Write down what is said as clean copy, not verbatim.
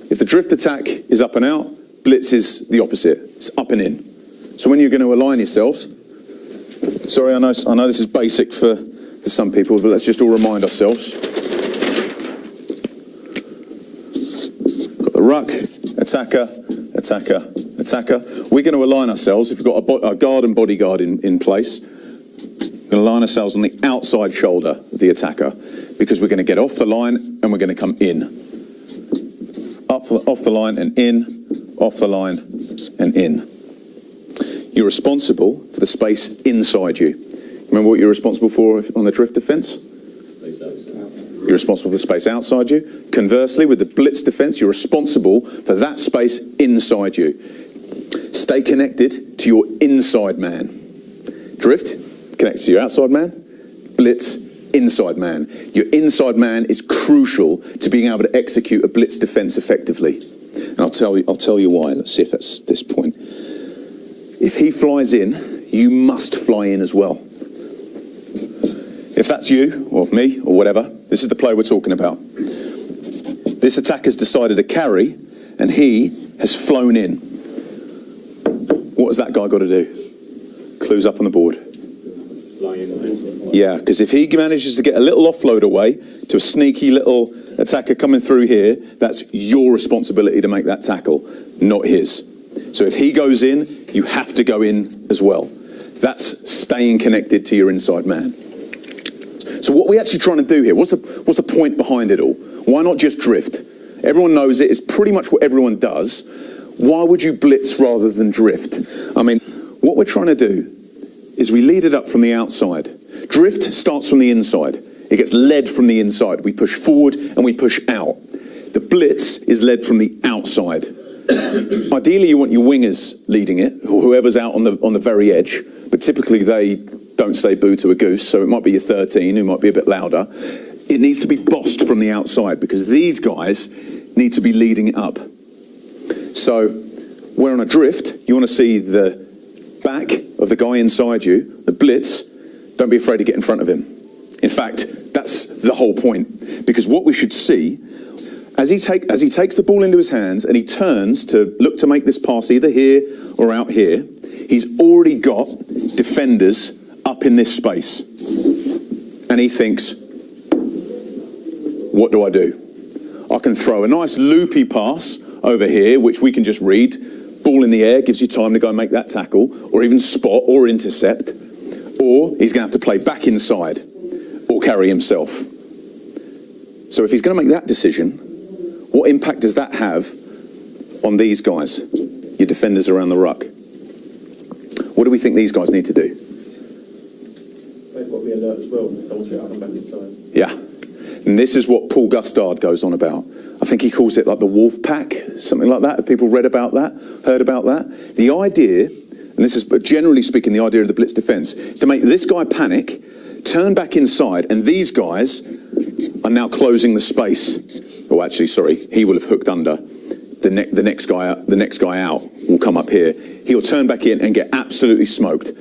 If the drift attack is up and out, blitz is the opposite. It's up and in. So when you're going to align yourselves, sorry, I know this is basic for some people, but let's just all remind ourselves. Got the ruck, attacker, attacker, attacker. We're going to align ourselves. If we've got a guard and bodyguard in place, we're going to align ourselves on the outside shoulder of the attacker, because we're going to get off the line and we're going to come in. Off the line and in, off the line and in. You're responsible for the space inside you. Remember what you're responsible for on the drift defense? You're responsible for the space outside you. Conversely, with the blitz defense, you're responsible for that space inside you. Stay connected to your inside man. Drift, connected to your outside man. Blitz, inside man. Your inside man is crucial to being able to execute a blitz defense effectively. And I'll tell you why. Let's see if that's this point. If he flies in, you must fly in as well. If that's you, or me, or whatever, this is the play we're talking about. This attacker's decided to carry, and he has flown in. What has that guy got to do? Clues up on the board. Yeah, because if he manages to get a little offload away to a sneaky little attacker coming through here, that's your responsibility to make that tackle, not his. So if he goes in, you have to go in as well. That's staying connected to your inside man. So what are we actually trying to do here? What's the point behind it all? Why not just drift? Everyone knows it. It's pretty much what everyone does. Why would you blitz rather than drift? I mean, what we're trying to do is we lead it up from the outside. Drift starts from the inside. It gets led from the inside. We push forward and we push out. The blitz is led from the outside. Ideally, you want your wingers leading it, or whoever's out on the very edge, but typically they don't say boo to a goose, so it might be your 13 who might be a bit louder. It needs to be bossed from the outside, because these guys need to be leading it up. So we're on a drift. You want to see the back of the guy inside you, the blitz. Don't be afraid to get in front of him. In fact, that's the whole point, because what we should see as he takes the ball into his hands and he turns to look to make this pass either here or out here, he's already got defenders up in this space. And he thinks, what do I do? I can throw a nice loopy pass over here, which we can just read. Ball in the air gives you time to go and make that tackle, or even spot or intercept. Or he's going to have to play back inside or carry himself. So if he's going to make that decision, what impact does that have on these guys, your defenders around the ruck? What do we think these guys need to do? They've got to be alert as well. Someone's going to come back inside. Yeah. And this is what Paul Gustard goes on about. I think he calls it like the wolf pack, something like that. Have people read about that, heard about that? The idea, and this is generally speaking the idea of the blitz defense, is to make this guy panic, turn back inside, and these guys are now closing the space. Oh, actually, sorry, he will have hooked under. The next guy out will come up here. He'll turn back in and get absolutely smoked.